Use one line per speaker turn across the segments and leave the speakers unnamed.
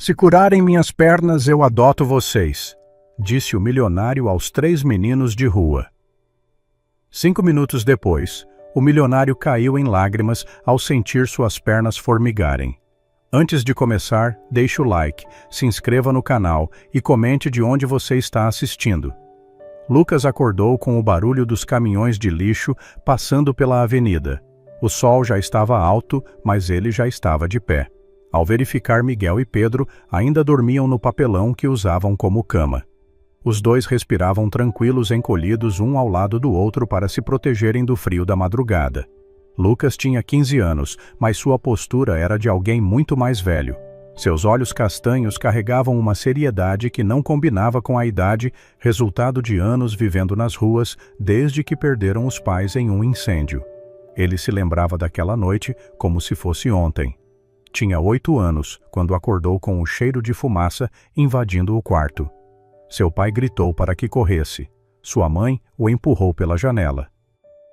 Se curarem minhas pernas, eu adoto vocês, disse o milionário aos 3 meninos de rua. 5 minutos depois, o milionário caiu em lágrimas ao sentir suas pernas formigarem. Antes de começar, deixe o like, se inscreva no canal e comente de onde você está assistindo. Lucas acordou com o barulho dos caminhões de lixo passando pela avenida. O sol já estava alto, mas ele já estava de pé. Ao verificar Miguel e Pedro, ainda dormiam no papelão que usavam como cama. Os dois respiravam tranquilos, encolhidos um ao lado do outro para se protegerem do frio da madrugada. Lucas tinha 15 anos, mas sua postura era de alguém muito mais velho. Seus olhos castanhos carregavam uma seriedade que não combinava com a idade, resultado de anos vivendo nas ruas desde que perderam os pais em um incêndio. Ele se lembrava daquela noite como se fosse ontem. Tinha 8 anos, quando acordou com o cheiro de fumaça invadindo o quarto. Seu pai gritou para que corresse. Sua mãe o empurrou pela janela.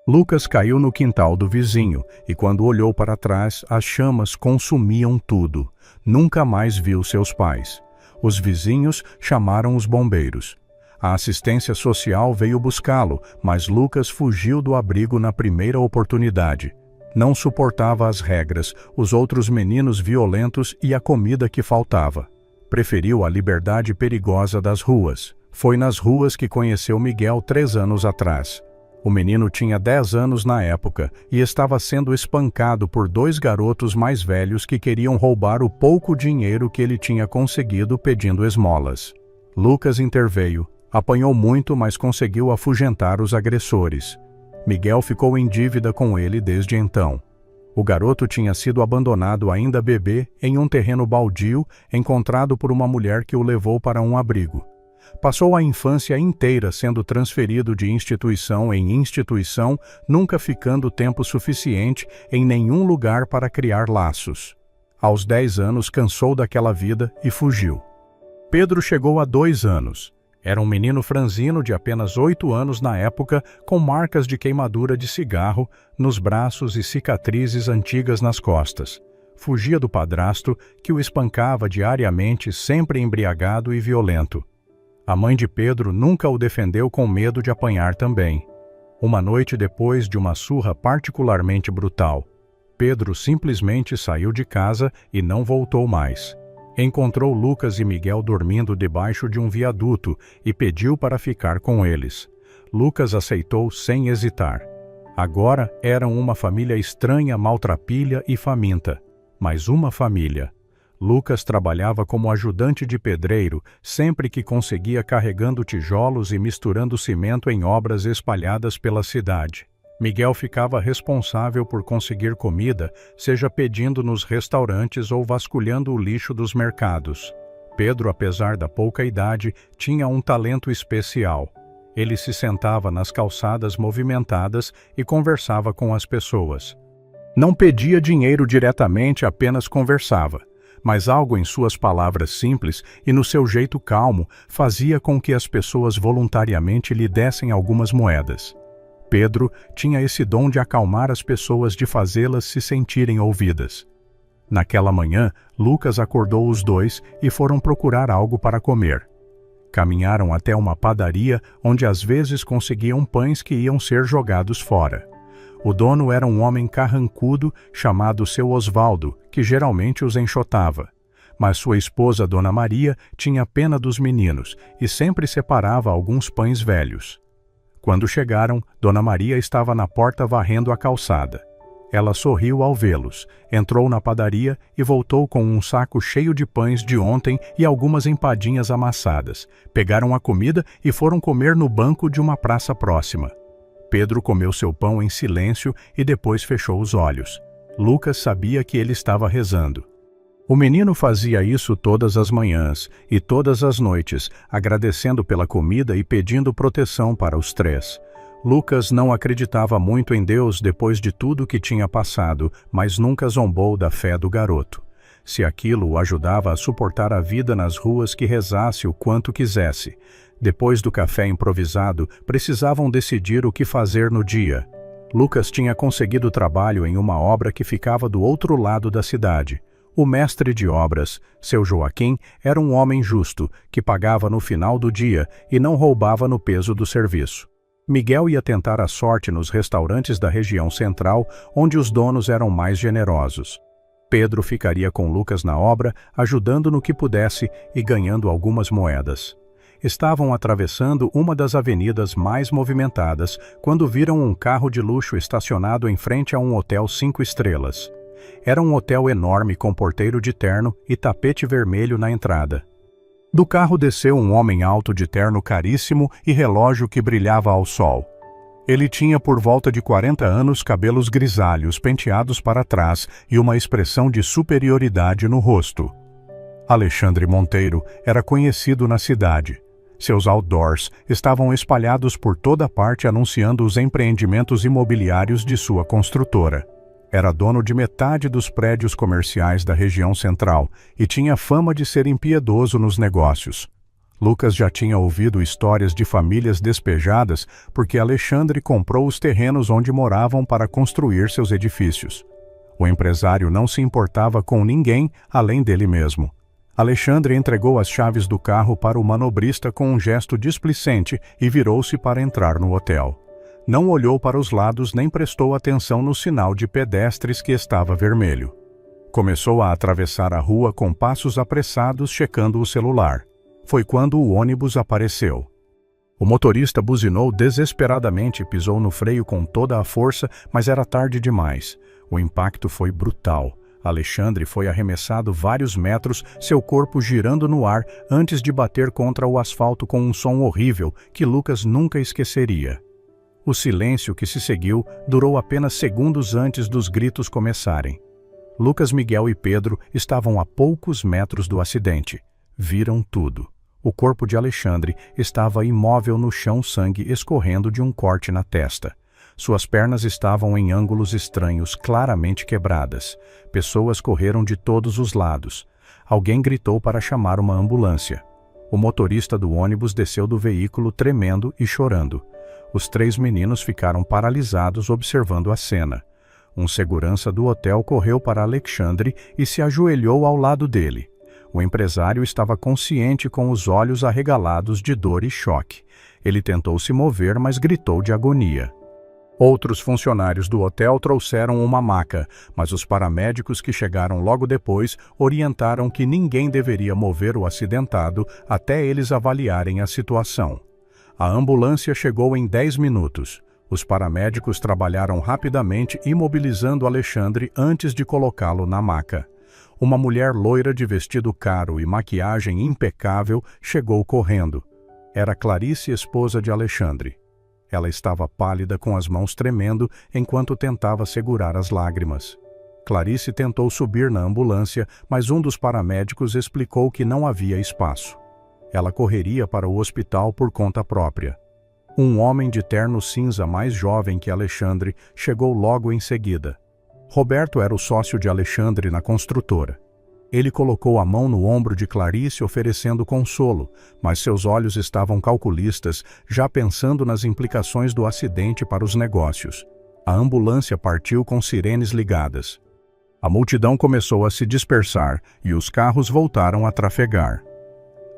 Lucas caiu no quintal do vizinho e, quando olhou para trás, as chamas consumiam tudo. Nunca mais viu seus pais. Os vizinhos chamaram os bombeiros. A assistência social veio buscá-lo, mas Lucas fugiu do abrigo na primeira oportunidade. Não suportava as regras, os outros meninos violentos e a comida que faltava. Preferiu a liberdade perigosa das ruas. Foi nas ruas que conheceu Miguel 3 anos atrás. O menino tinha 10 anos na época e estava sendo espancado por 2 garotos mais velhos que queriam roubar o pouco dinheiro que ele tinha conseguido pedindo esmolas. Lucas interveio. Apanhou muito, mas conseguiu afugentar os agressores. Miguel ficou em dívida com ele desde então. O garoto tinha sido abandonado ainda bebê em um terreno baldio encontrado por uma mulher que o levou para um abrigo. Passou a infância inteira sendo transferido de instituição em instituição, nunca ficando tempo suficiente em nenhum lugar para criar laços. Aos 10 anos cansou daquela vida e fugiu. Pedro chegou a 2 anos. Era um menino franzino de apenas 8 anos na época, com marcas de queimadura de cigarro nos braços e cicatrizes antigas nas costas. Fugia do padrasto, que o espancava diariamente, sempre embriagado e violento. A mãe de Pedro nunca o defendeu com medo de apanhar também. Uma noite depois de uma surra particularmente brutal, Pedro simplesmente saiu de casa e não voltou mais. Encontrou Lucas e Miguel dormindo debaixo de um viaduto e pediu para ficar com eles. Lucas aceitou sem hesitar. Agora eram uma família estranha, maltrapilha e faminta, mas uma família. Lucas trabalhava como ajudante de pedreiro, sempre que conseguia, carregando tijolos e misturando cimento em obras espalhadas pela cidade. Miguel ficava responsável por conseguir comida, seja pedindo nos restaurantes ou vasculhando o lixo dos mercados. Pedro, apesar da pouca idade, tinha um talento especial. Ele se sentava nas calçadas movimentadas e conversava com as pessoas. Não pedia dinheiro diretamente, apenas conversava. Mas algo em suas palavras simples e no seu jeito calmo fazia com que as pessoas voluntariamente lhe dessem algumas moedas. Pedro tinha esse dom de acalmar as pessoas, de fazê-las se sentirem ouvidas. Naquela manhã, Lucas acordou os dois e foram procurar algo para comer. Caminharam até uma padaria onde às vezes conseguiam pães que iam ser jogados fora. O dono era um homem carrancudo chamado seu Osvaldo, que geralmente os enxotava. Mas sua esposa, Dona Maria, tinha pena dos meninos e sempre separava alguns pães velhos. Quando chegaram, Dona Maria estava na porta varrendo a calçada. Ela sorriu ao vê-los, entrou na padaria e voltou com um saco cheio de pães de ontem e algumas empadinhas amassadas. Pegaram a comida e foram comer no banco de uma praça próxima. Pedro comeu seu pão em silêncio e depois fechou os olhos. Lucas sabia que ele estava rezando. O menino fazia isso todas as manhãs e todas as noites, agradecendo pela comida e pedindo proteção para os 3. Lucas não acreditava muito em Deus depois de tudo que tinha passado, mas nunca zombou da fé do garoto. Se aquilo o ajudava a suportar a vida nas ruas, que rezasse o quanto quisesse. Depois do café improvisado, precisavam decidir o que fazer no dia. Lucas tinha conseguido trabalho em uma obra que ficava do outro lado da cidade. O mestre de obras, seu Joaquim, era um homem justo, que pagava no final do dia e não roubava no peso do serviço. Miguel ia tentar a sorte nos restaurantes da região central, onde os donos eram mais generosos. Pedro ficaria com Lucas na obra, ajudando no que pudesse e ganhando algumas moedas. Estavam atravessando uma das avenidas mais movimentadas quando viram um carro de luxo estacionado em frente a um hotel 5 estrelas. Era um hotel enorme com porteiro de terno e tapete vermelho na entrada. Do carro desceu um homem alto de terno caríssimo e relógio que brilhava ao sol. Ele tinha por volta de 40 anos, cabelos grisalhos penteados para trás e uma expressão de superioridade no rosto. Alexandre Monteiro era conhecido na cidade. Seus outdoors estavam espalhados por toda parte anunciando os empreendimentos imobiliários de sua construtora. Era dono de metade dos prédios comerciais da região central e tinha fama de ser impiedoso nos negócios. Lucas já tinha ouvido histórias de famílias despejadas porque Alexandre comprou os terrenos onde moravam para construir seus edifícios. O empresário não se importava com ninguém além dele mesmo. Alexandre entregou as chaves do carro para o manobrista com um gesto displicente e virou-se para entrar no hotel. Não olhou para os lados nem prestou atenção no sinal de pedestres que estava vermelho. Começou a atravessar a rua com passos apressados, checando o celular. Foi quando o ônibus apareceu. O motorista buzinou desesperadamente e pisou no freio com toda a força, mas era tarde demais. O impacto foi brutal. Alexandre foi arremessado vários metros, seu corpo girando no ar antes de bater contra o asfalto com um som horrível que Lucas nunca esqueceria. O silêncio que se seguiu durou apenas segundos antes dos gritos começarem. Lucas, Miguel e Pedro estavam a poucos metros do acidente. Viram tudo. O corpo de Alexandre estava imóvel no chão, sangue escorrendo de um corte na testa. Suas pernas estavam em ângulos estranhos, claramente quebradas. Pessoas correram de todos os lados. Alguém gritou para chamar uma ambulância. O motorista do ônibus desceu do veículo tremendo e chorando. Os 3 meninos ficaram paralisados observando a cena. Um segurança do hotel correu para Alexandre e se ajoelhou ao lado dele. O empresário estava consciente com os olhos arregalados de dor e choque. Ele tentou se mover, mas gritou de agonia. Outros funcionários do hotel trouxeram uma maca, mas os paramédicos que chegaram logo depois orientaram que ninguém deveria mover o acidentado até eles avaliarem a situação. A ambulância chegou em 10 minutos. Os paramédicos trabalharam rapidamente imobilizando Alexandre antes de colocá-lo na maca. Uma mulher loira de vestido caro e maquiagem impecável chegou correndo. Era Clarice, esposa de Alexandre. Ela estava pálida, com as mãos tremendo, enquanto tentava segurar as lágrimas. Clarice tentou subir na ambulância, mas um dos paramédicos explicou que não havia espaço. Ela correria para o hospital por conta própria. Um homem de terno cinza mais jovem que Alexandre chegou logo em seguida. Roberto era o sócio de Alexandre na construtora. Ele colocou a mão no ombro de Clarice oferecendo consolo, mas seus olhos estavam calculistas, já pensando nas implicações do acidente para os negócios. A ambulância partiu com sirenes ligadas. A multidão começou a se dispersar e os carros voltaram a trafegar.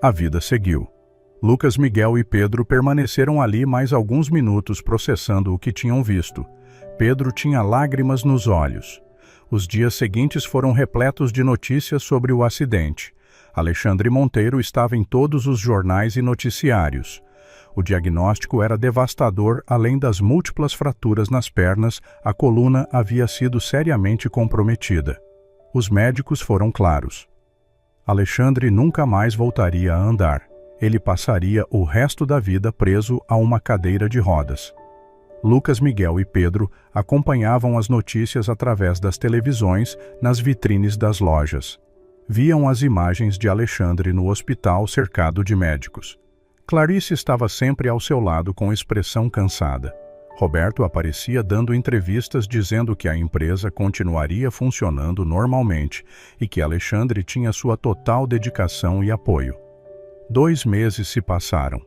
A vida seguiu. Lucas, Miguel e Pedro permaneceram ali mais alguns minutos processando o que tinham visto. Pedro tinha lágrimas nos olhos. Os dias seguintes foram repletos de notícias sobre o acidente. Alexandre Monteiro estava em todos os jornais e noticiários. O diagnóstico era devastador, além das múltiplas fraturas nas pernas, a coluna havia sido seriamente comprometida. Os médicos foram claros. Alexandre nunca mais voltaria a andar. Ele passaria o resto da vida preso a uma cadeira de rodas. Lucas, Miguel e Pedro acompanhavam as notícias através das televisões nas vitrines das lojas. Viam as imagens de Alexandre no hospital cercado de médicos. Clarice estava sempre ao seu lado com expressão cansada. Roberto aparecia dando entrevistas dizendo que a empresa continuaria funcionando normalmente e que Alexandre tinha sua total dedicação e apoio. 2 meses se passaram.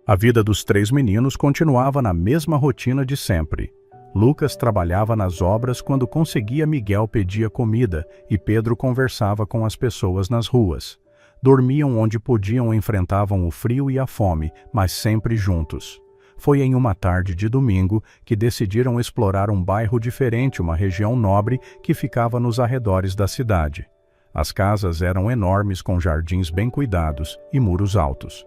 A vida dos 3 meninos continuava na mesma rotina de sempre. Lucas trabalhava nas obras quando conseguia. Miguel pedia comida e Pedro conversava com as pessoas nas ruas. Dormiam onde podiam, enfrentavam o frio e a fome, mas sempre juntos. Foi em uma tarde de domingo que decidiram explorar um bairro diferente, uma região nobre que ficava nos arredores da cidade. As casas eram enormes, com jardins bem cuidados e muros altos.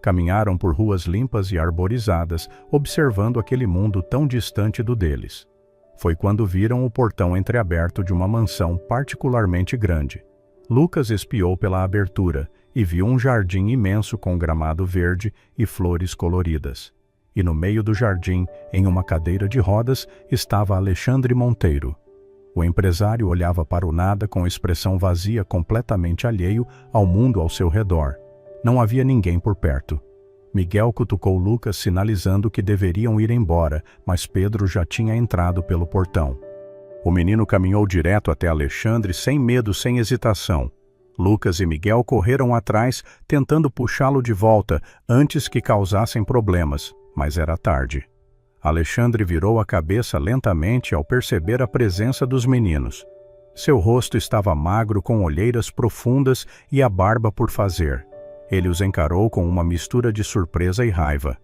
Caminharam por ruas limpas e arborizadas, observando aquele mundo tão distante do deles. Foi quando viram o portão entreaberto de uma mansão particularmente grande. Lucas espiou pela abertura e viu um jardim imenso com gramado verde e flores coloridas. E no meio do jardim, em uma cadeira de rodas, estava Alexandre Monteiro. O empresário olhava para o nada com expressão vazia, completamente alheio ao mundo ao seu redor. Não havia ninguém por perto. Miguel cutucou Lucas, sinalizando que deveriam ir embora, mas Pedro já tinha entrado pelo portão. O menino caminhou direto até Alexandre, sem medo, sem hesitação. Lucas e Miguel correram atrás, tentando puxá-lo de volta, antes que causassem problemas, mas era tarde. Alexandre virou a cabeça lentamente ao perceber a presença dos meninos. Seu rosto estava magro, com olheiras profundas e a barba por fazer. Ele os encarou com uma mistura de surpresa e raiva.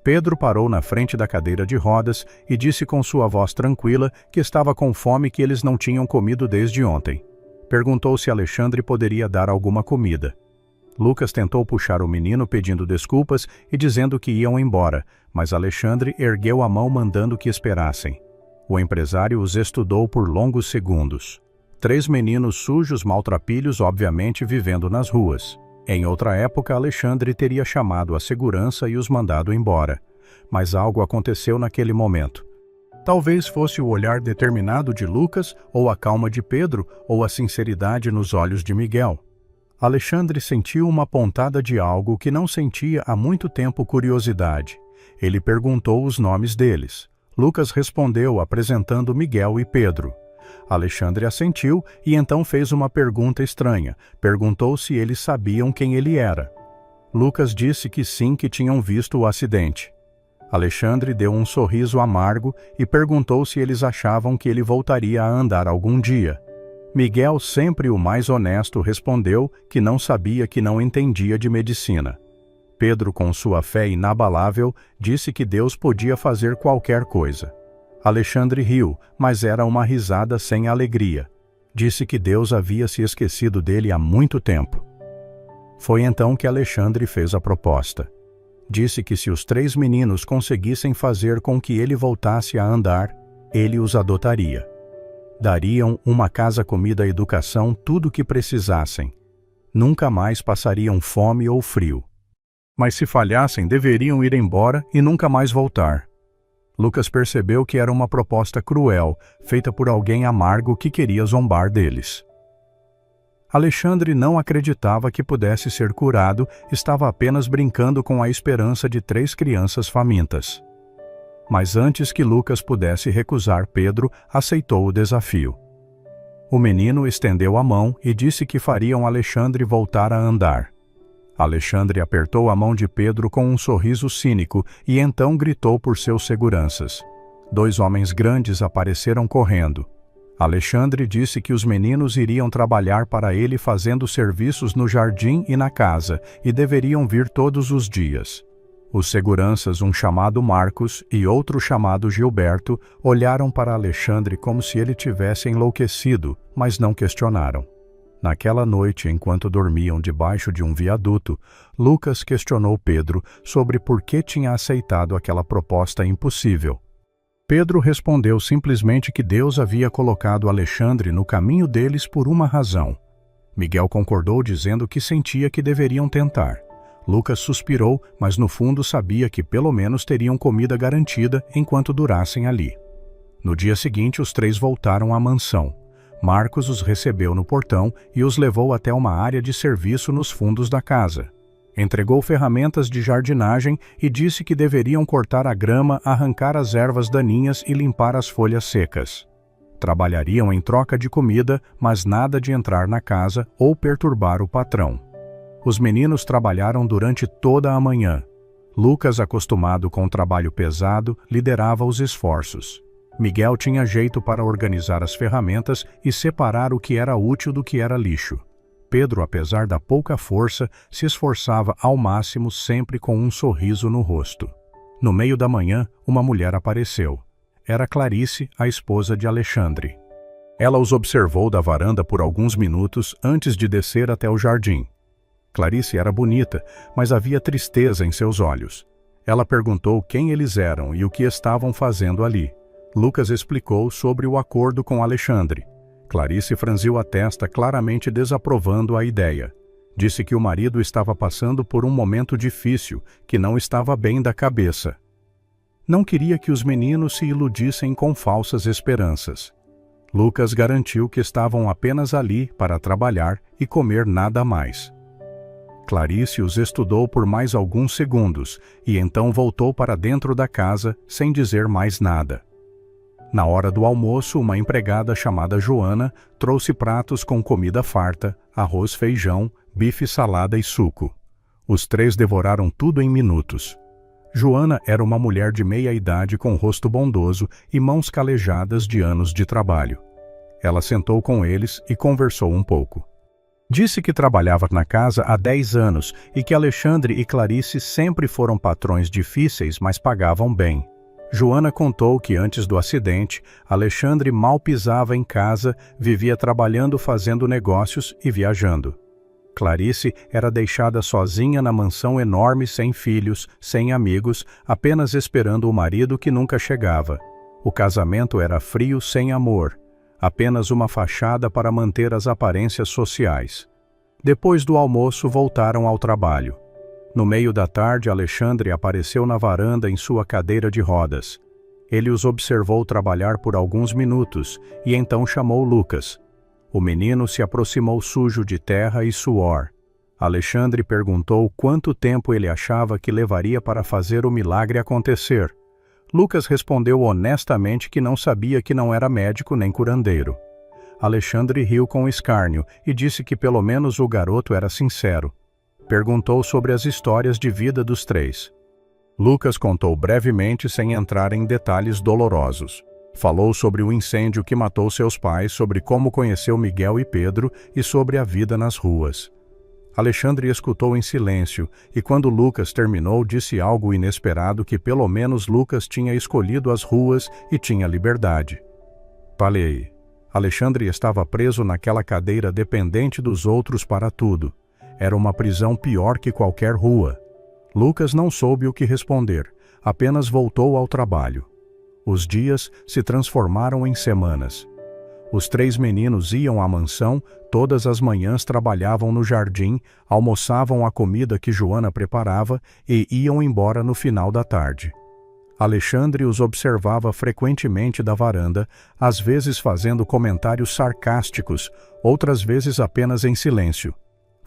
Pedro parou na frente da cadeira de rodas e disse com sua voz tranquila que estava com fome e que eles não tinham comido desde ontem. Perguntou se Alexandre poderia dar alguma comida. Lucas tentou puxar o menino pedindo desculpas e dizendo que iam embora, mas Alexandre ergueu a mão mandando que esperassem. O empresário os estudou por longos segundos. 3 meninos sujos, maltrapilhos, obviamente vivendo nas ruas. Em outra época, Alexandre teria chamado a segurança e os mandado embora. Mas algo aconteceu naquele momento. Talvez fosse o olhar determinado de Lucas, ou a calma de Pedro, ou a sinceridade nos olhos de Miguel. Alexandre sentiu uma pontada de algo que não sentia há muito tempo: curiosidade. Ele perguntou os nomes deles. Lucas respondeu, apresentando Miguel e Pedro. Alexandre assentiu e então fez uma pergunta estranha. Perguntou se eles sabiam quem ele era. Lucas disse que sim, que tinham visto o acidente. Alexandre deu um sorriso amargo e perguntou se eles achavam que ele voltaria a andar algum dia. Miguel, sempre o mais honesto, respondeu que não sabia, que não entendia de medicina. Pedro, com sua fé inabalável, disse que Deus podia fazer qualquer coisa. Alexandre riu, mas era uma risada sem alegria. Disse que Deus havia se esquecido dele há muito tempo. Foi então que Alexandre fez a proposta. Disse que se os 3 meninos conseguissem fazer com que ele voltasse a andar, ele os adotaria. Dariam uma casa, comida, educação, tudo o que precisassem. Nunca mais passariam fome ou frio. Mas se falhassem, deveriam ir embora e nunca mais voltar. Lucas percebeu que era uma proposta cruel, feita por alguém amargo que queria zombar deles. Alexandre não acreditava que pudesse ser curado, estava apenas brincando com a esperança de 3 crianças famintas. Mas antes que Lucas pudesse recusar, Pedro aceitou o desafio. O menino estendeu a mão e disse que fariam Alexandre voltar a andar. Alexandre apertou a mão de Pedro com um sorriso cínico e então gritou por seus seguranças. 2 homens grandes apareceram correndo. Alexandre disse que os meninos iriam trabalhar para ele fazendo serviços no jardim e na casa, e deveriam vir todos os dias. Os seguranças, um chamado Marcos e outro chamado Gilberto, olharam para Alexandre como se ele tivesse enlouquecido, mas não questionaram. Naquela noite, enquanto dormiam debaixo de um viaduto, Lucas questionou Pedro sobre por que tinha aceitado aquela proposta impossível. Pedro respondeu simplesmente que Deus havia colocado Alexandre no caminho deles por uma razão. Miguel concordou, dizendo que sentia que deveriam tentar. Lucas suspirou, mas no fundo sabia que pelo menos teriam comida garantida enquanto durassem ali. No dia seguinte, os 3 voltaram à mansão. Marcos os recebeu no portão e os levou até uma área de serviço nos fundos da casa. Entregou ferramentas de jardinagem e disse que deveriam cortar a grama, arrancar as ervas daninhas e limpar as folhas secas. Trabalhariam em troca de comida, mas nada de entrar na casa ou perturbar o patrão. Os meninos trabalharam durante toda a manhã. Lucas, acostumado com o trabalho pesado, liderava os esforços. Miguel tinha jeito para organizar as ferramentas e separar o que era útil do que era lixo. Pedro, apesar da pouca força, se esforçava ao máximo, sempre com um sorriso no rosto. No meio da manhã, uma mulher apareceu. Era Clarice, a esposa de Alexandre. Ela os observou da varanda por alguns minutos antes de descer até o jardim. Clarice era bonita, mas havia tristeza em seus olhos. Ela perguntou quem eles eram e o que estavam fazendo ali. Lucas explicou sobre o acordo com Alexandre. Clarice franziu a testa, claramente desaprovando a ideia. Disse que o marido estava passando por um momento difícil, que não estava bem da cabeça. Não queria que os meninos se iludissem com falsas esperanças. Lucas garantiu que estavam apenas ali para trabalhar e comer nada mais. Clarice os estudou por mais alguns segundos e então voltou para dentro da casa sem dizer mais nada. Na hora do almoço, uma empregada chamada Joana trouxe pratos com comida farta, arroz, feijão, bife, salada e suco. Os três devoraram tudo em minutos. Joana era uma mulher de meia idade com rosto bondoso e mãos calejadas de anos de trabalho. Ela sentou com eles e conversou um pouco. Disse que trabalhava na casa há 10 anos e que Alexandre e Clarice sempre foram patrões difíceis, mas pagavam bem. Joana contou que antes do acidente, Alexandre mal pisava em casa, vivia trabalhando, fazendo negócios e viajando. Clarice era deixada sozinha na mansão enorme, sem filhos, sem amigos, apenas esperando o marido que nunca chegava. O casamento era frio, sem amor, apenas uma fachada para manter as aparências sociais. Depois do almoço, voltaram ao trabalho. No meio da tarde, Alexandre apareceu na varanda em sua cadeira de rodas. Ele os observou trabalhar por alguns minutos e então chamou Lucas. O menino se aproximou sujo de terra e suor. Alexandre perguntou quanto tempo ele achava que levaria para fazer o milagre acontecer. Lucas respondeu honestamente que não sabia, que não era médico nem curandeiro. Alexandre riu com escárnio e disse que pelo menos o garoto era sincero. Perguntou sobre as histórias de vida dos três. Lucas contou brevemente, sem entrar em detalhes dolorosos. Falou sobre o incêndio que matou seus pais, sobre como conheceu Miguel e Pedro e sobre a vida nas ruas. Alexandre escutou em silêncio e quando Lucas terminou disse algo inesperado, que pelo menos Lucas tinha escolhido as ruas e tinha liberdade. Falei. Alexandre estava preso naquela cadeira, dependente dos outros para tudo. Era uma prisão pior que qualquer rua. Lucas não soube o que responder, apenas voltou ao trabalho. Os dias se transformaram em semanas. Os três meninos iam à mansão, todas as manhãs trabalhavam no jardim, almoçavam a comida que Joana preparava e iam embora no final da tarde. Alexandre os observava frequentemente da varanda, às vezes fazendo comentários sarcásticos, outras vezes apenas em silêncio.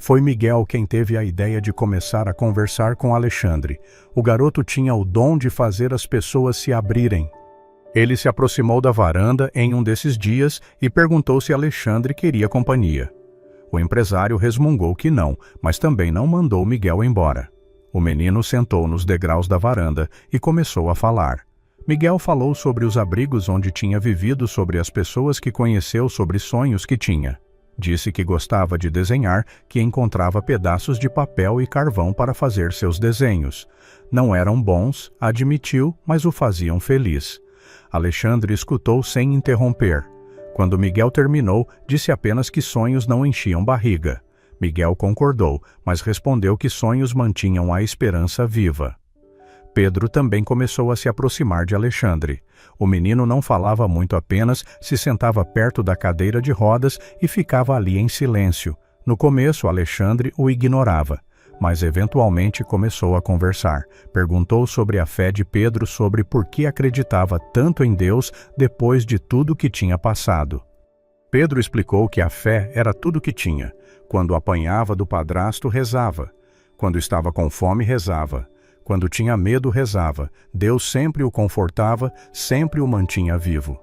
Foi Miguel quem teve a ideia de começar a conversar com Alexandre. O garoto tinha o dom de fazer as pessoas se abrirem. Ele se aproximou da varanda em um desses dias e perguntou se Alexandre queria companhia. O empresário resmungou que não, mas também não mandou Miguel embora. O menino sentou nos degraus da varanda e começou a falar. Miguel falou sobre os abrigos onde tinha vivido, sobre as pessoas que conheceu, sobre sonhos que tinha. Disse que gostava de desenhar, que encontrava pedaços de papel e carvão para fazer seus desenhos. Não eram bons, admitiu, mas o faziam feliz. Alexandre escutou sem interromper. Quando Miguel terminou, disse apenas que sonhos não enchiam barriga. Miguel concordou, mas respondeu que sonhos mantinham a esperança viva. Pedro também começou a se aproximar de Alexandre. O menino não falava muito, apenas se sentava perto da cadeira de rodas e ficava ali em silêncio. No começo, Alexandre o ignorava, mas eventualmente começou a conversar. Perguntou sobre a fé de Pedro, sobre por que acreditava tanto em Deus depois de tudo que tinha passado. Pedro explicou que a fé era tudo que tinha. Quando apanhava do padrasto, rezava. Quando estava com fome, rezava. Quando tinha medo, rezava. Deus sempre o confortava, sempre o mantinha vivo.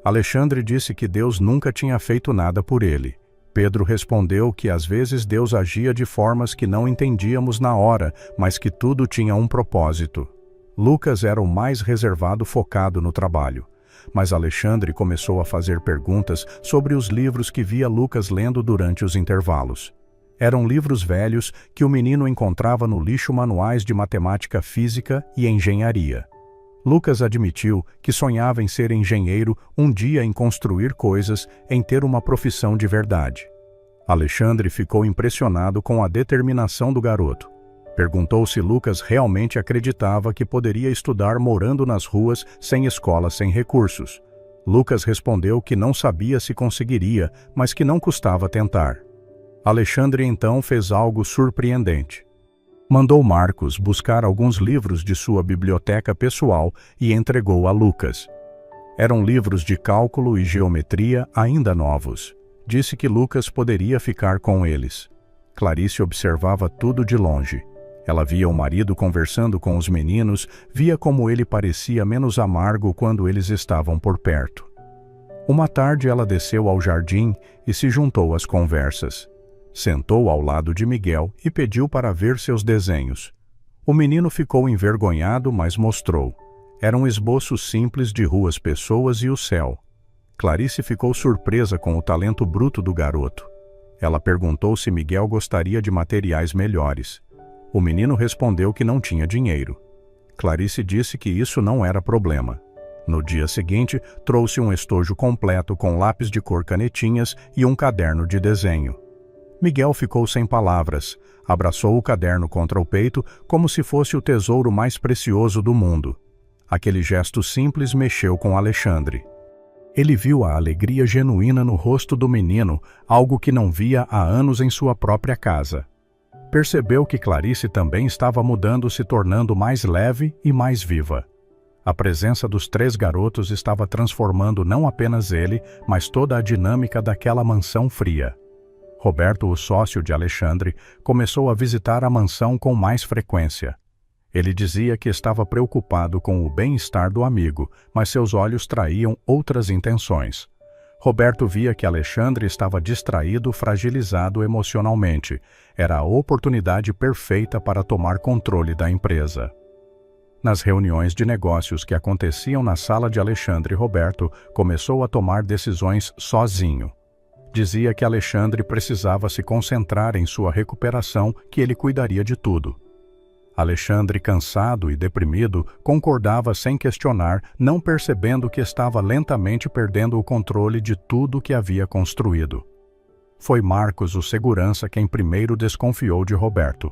Alexandre disse que Deus nunca tinha feito nada por ele. Pedro respondeu que às vezes Deus agia de formas que não entendíamos na hora, mas que tudo tinha um propósito. Lucas era o mais reservado, focado no trabalho. mas Alexandre começou a fazer perguntas sobre os livros que via Lucas lendo durante os intervalos. Eram livros velhos que o menino encontrava no lixo manuais de matemática física e engenharia. Lucas admitiu que sonhava em ser engenheiro, um dia em construir coisas, em ter uma profissão de verdade. Alexandre ficou impressionado com a determinação do garoto. Perguntou se Lucas realmente acreditava que poderia estudar morando nas ruas, sem escola, sem recursos. Lucas respondeu que não sabia se conseguiria, mas que não custava tentar. Alexandre então fez algo surpreendente. Mandou Marcos buscar alguns livros de sua biblioteca pessoal e entregou a Lucas. Eram livros de cálculo e geometria ainda novos. Disse que Lucas poderia ficar com eles. Clarice observava tudo de longe. Ela via o marido conversando com os meninos, via como ele parecia menos amargo quando eles estavam por perto. Uma tarde ela desceu ao jardim e se juntou às conversas. Sentou ao lado de Miguel e pediu para ver seus desenhos. O menino ficou envergonhado, mas mostrou. Eram esboços simples de ruas, pessoas e o céu. Clarice ficou surpresa com o talento bruto do garoto. Ela perguntou se Miguel gostaria de materiais melhores. O menino respondeu que não tinha dinheiro. Clarice disse que isso não era problema. No dia seguinte, trouxe um estojo completo com lápis de cor, canetinhas e um caderno de desenho. Miguel ficou sem palavras. Abraçou o caderno contra o peito como se fosse o tesouro mais precioso do mundo. Aquele gesto simples mexeu com Alexandre. Ele viu a alegria genuína no rosto do menino, algo que não via há anos em sua própria casa. Percebeu que Clarice também estava mudando, se tornando mais leve e mais viva. A presença dos três garotos estava transformando não apenas ele, mas toda a dinâmica daquela mansão fria. Roberto, o sócio de Alexandre, começou a visitar a mansão com mais frequência. Ele dizia que estava preocupado com o bem-estar do amigo, mas seus olhos traíam outras intenções. Roberto via que Alexandre estava distraído, fragilizado emocionalmente. Era a oportunidade perfeita para tomar controle da empresa. Nas reuniões de negócios que aconteciam na sala de Alexandre, Roberto começou a tomar decisões sozinho. Dizia que Alexandre precisava se concentrar em sua recuperação, que ele cuidaria de tudo. Alexandre, cansado e deprimido, concordava sem questionar, não percebendo que estava lentamente perdendo o controle de tudo que havia construído. Foi Marcos, o segurança, quem primeiro desconfiou de Roberto.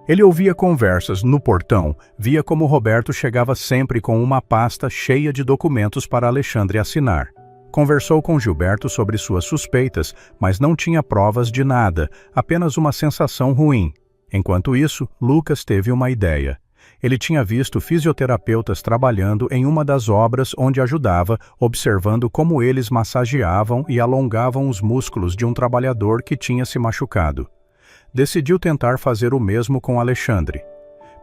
Ele ouvia conversas no portão, via como Roberto chegava sempre com uma pasta cheia de documentos para Alexandre assinar. Conversou com Gilberto sobre suas suspeitas, mas não tinha provas de nada, apenas uma sensação ruim. Enquanto isso, Lucas teve uma ideia. Ele tinha visto fisioterapeutas trabalhando em uma das obras onde ajudava, observando como eles massageavam e alongavam os músculos de um trabalhador que tinha se machucado. Decidiu tentar fazer o mesmo com Alexandre.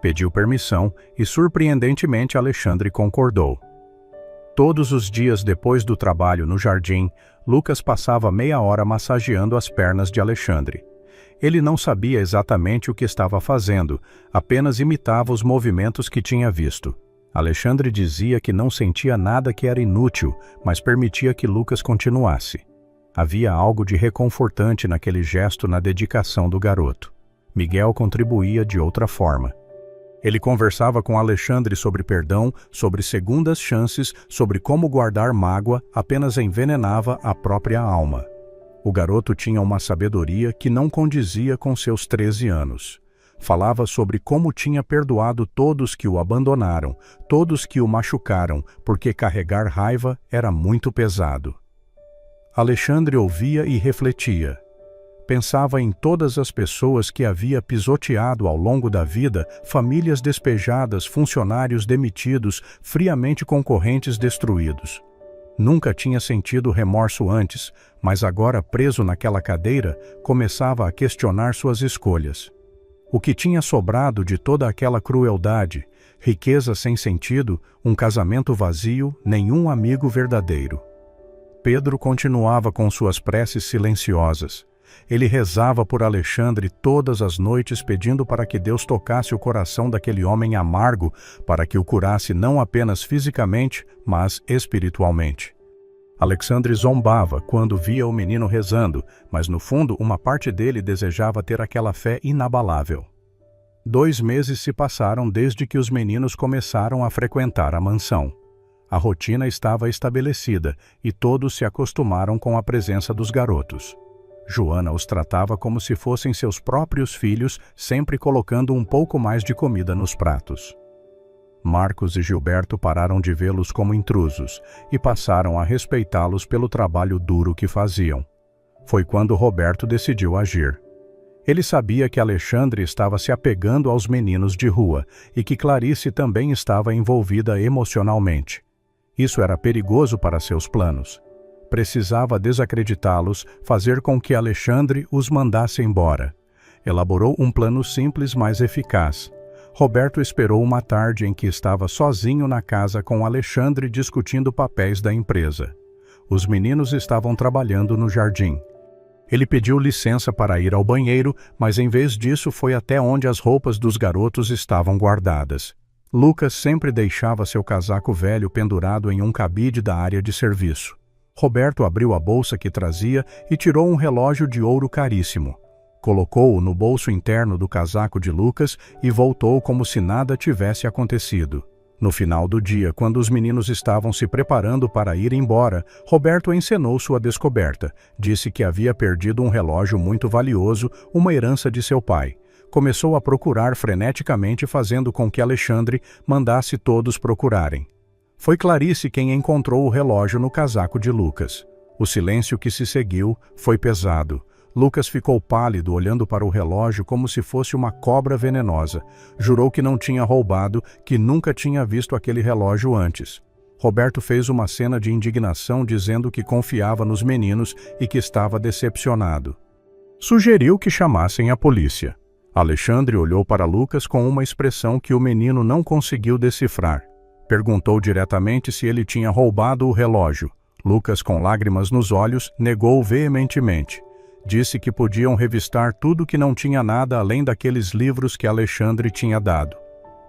Pediu permissão e, surpreendentemente, Alexandre concordou. Todos os dias depois do trabalho no jardim, Lucas passava meia hora massageando as pernas de Alexandre. Ele não sabia exatamente o que estava fazendo, apenas imitava os movimentos que tinha visto. Alexandre dizia que não sentia nada, que era inútil, mas permitia que Lucas continuasse. Havia algo de reconfortante naquele gesto, na dedicação do garoto. Miguel contribuía de outra forma. Ele conversava com Alexandre sobre perdão, sobre segundas chances, sobre como guardar mágoa, apenas envenenava a própria alma. O garoto tinha uma sabedoria que não condizia com seus 13 anos. Falava sobre como tinha perdoado todos que o abandonaram, todos que o machucaram, porque carregar raiva era muito pesado. Alexandre ouvia e refletia. Pensava em todas as pessoas que havia pisoteado ao longo da vida, famílias despejadas, funcionários demitidos, friamente concorrentes destruídos. Nunca tinha sentido remorso antes, mas agora, preso naquela cadeira, começava a questionar suas escolhas. O que tinha sobrado de toda aquela crueldade? Riqueza sem sentido, um casamento vazio, nenhum amigo verdadeiro. Pedro continuava com suas preces silenciosas. Ele rezava por Alexandre todas as noites, pedindo para que Deus tocasse o coração daquele homem amargo, para que o curasse não apenas fisicamente, mas espiritualmente. Alexandre zombava quando via o menino rezando, mas no fundo uma parte dele desejava ter aquela fé inabalável. 2 meses se passaram desde que os meninos começaram a frequentar a mansão. A rotina estava estabelecida e todos se acostumaram com a presença dos garotos. Joana os tratava como se fossem seus próprios filhos, sempre colocando um pouco mais de comida nos pratos. Marcos e Gilberto pararam de vê-los como intrusos e passaram a respeitá-los pelo trabalho duro que faziam. Foi quando Roberto decidiu agir. Ele sabia que Alexandre estava se apegando aos meninos de rua e que Clarice também estava envolvida emocionalmente. Isso era perigoso para seus planos. Precisava desacreditá-los, fazer com que Alexandre os mandasse embora. Elaborou um plano simples, mas eficaz. Roberto esperou uma tarde em que estava sozinho na casa com Alexandre discutindo papéis da empresa. Os meninos estavam trabalhando no jardim. Ele pediu licença para ir ao banheiro, mas em vez disso foi até onde as roupas dos garotos estavam guardadas. Lucas sempre deixava seu casaco velho pendurado em um cabide da área de serviço. Roberto abriu a bolsa que trazia e tirou um relógio de ouro caríssimo. Colocou-o no bolso interno do casaco de Lucas e voltou como se nada tivesse acontecido. No final do dia, quando os meninos estavam se preparando para ir embora, Roberto encenou sua descoberta. Disse que havia perdido um relógio muito valioso, uma herança de seu pai. Começou a procurar freneticamente, fazendo com que Alexandre mandasse todos procurarem. Foi Clarice quem encontrou o relógio no casaco de Lucas. O silêncio que se seguiu foi pesado. Lucas ficou pálido, olhando para o relógio como se fosse uma cobra venenosa. Jurou que não tinha roubado, que nunca tinha visto aquele relógio antes. Roberto fez uma cena de indignação, dizendo que confiava nos meninos e que estava decepcionado. Sugeriu que chamassem a polícia. Alexandre olhou para Lucas com uma expressão que o menino não conseguiu decifrar. Perguntou diretamente se ele tinha roubado o relógio. Lucas, com lágrimas nos olhos, negou veementemente. Disse que podiam revistar tudo, que não tinha nada além daqueles livros que Alexandre tinha dado.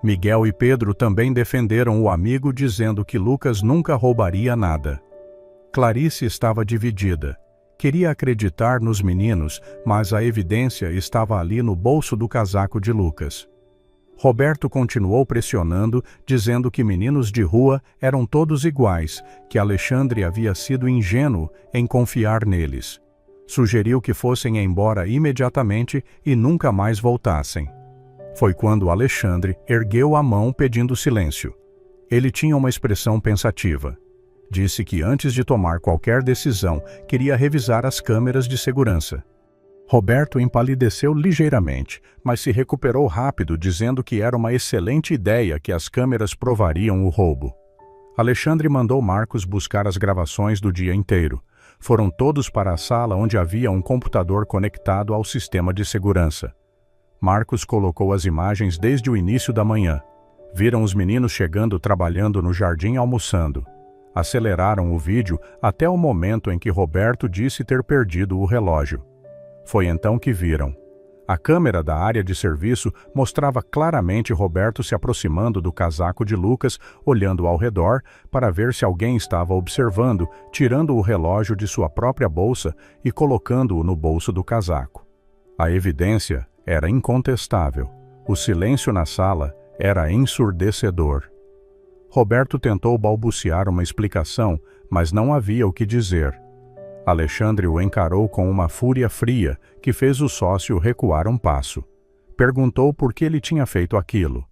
Miguel e Pedro também defenderam o amigo, dizendo que Lucas nunca roubaria nada. Clarice estava dividida. Queria acreditar nos meninos, mas a evidência estava ali no bolso do casaco de Lucas. Roberto continuou pressionando, dizendo que meninos de rua eram todos iguais, que Alexandre havia sido ingênuo em confiar neles. Sugeriu que fossem embora imediatamente e nunca mais voltassem. Foi quando Alexandre ergueu a mão pedindo silêncio. Ele tinha uma expressão pensativa. Disse que antes de tomar qualquer decisão, queria revisar as câmeras de segurança. Roberto empalideceu ligeiramente, mas se recuperou rápido, dizendo que era uma excelente ideia, que as câmeras provariam o roubo. Alexandre mandou Marcos buscar as gravações do dia inteiro. Foram todos para a sala onde havia um computador conectado ao sistema de segurança. Marcos colocou as imagens desde o início da manhã. Viram os meninos chegando, trabalhando no jardim, almoçando. Aceleraram o vídeo até o momento em que Roberto disse ter perdido o relógio. Foi então que viram. A câmera da área de serviço mostrava claramente Roberto se aproximando do casaco de Lucas, olhando ao redor para ver se alguém estava observando, tirando o relógio de sua própria bolsa e colocando-o no bolso do casaco. A evidência era incontestável. O silêncio na sala era ensurdecedor. Roberto tentou balbuciar uma explicação, mas não havia o que dizer. Alexandre o encarou com uma fúria fria que fez o sócio recuar um passo. Perguntou por que ele tinha feito aquilo.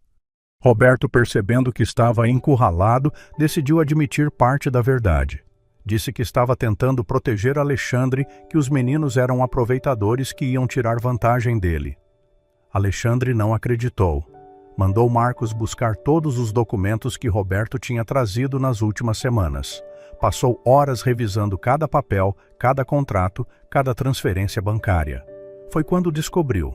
Roberto, percebendo que estava encurralado, decidiu admitir parte da verdade. Disse que estava tentando proteger Alexandre, que os meninos eram aproveitadores que iam tirar vantagem dele. Alexandre não acreditou. Mandou Marcos buscar todos os documentos que Roberto tinha trazido nas últimas semanas. Passou horas revisando cada papel, cada contrato, cada transferência bancária. Foi quando descobriu.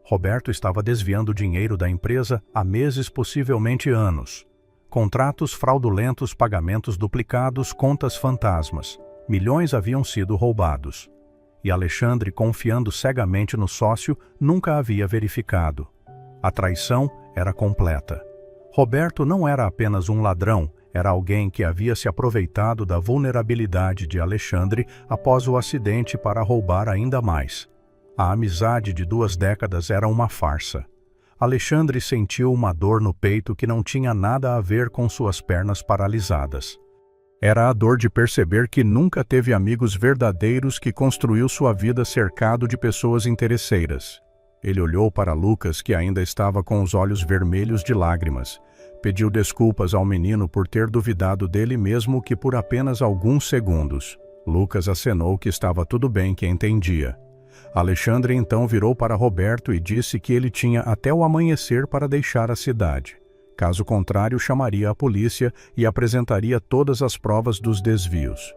Roberto estava desviando dinheiro da empresa há meses, possivelmente anos. Contratos fraudulentos, pagamentos duplicados, contas fantasmas. Milhões haviam sido roubados. e Alexandre, confiando cegamente no sócio, nunca havia verificado. A traição era completa. Roberto não era apenas um ladrão, era alguém que havia se aproveitado da vulnerabilidade de Alexandre após o acidente para roubar ainda mais. A amizade de 2 décadas era uma farsa. Alexandre sentiu uma dor no peito que não tinha nada a ver com suas pernas paralisadas. Era a dor de perceber que nunca teve amigos verdadeiros, que construiu sua vida cercado de pessoas interesseiras. Ele olhou para Lucas, que ainda estava com os olhos vermelhos de lágrimas. Pediu desculpas ao menino por ter duvidado dele, mesmo que por apenas alguns segundos. Lucas acenou que estava tudo bem, que entendia. Alexandre então virou para Roberto e disse que ele tinha até o amanhecer para deixar a cidade. Caso contrário, chamaria a polícia e apresentaria todas as provas dos desvios.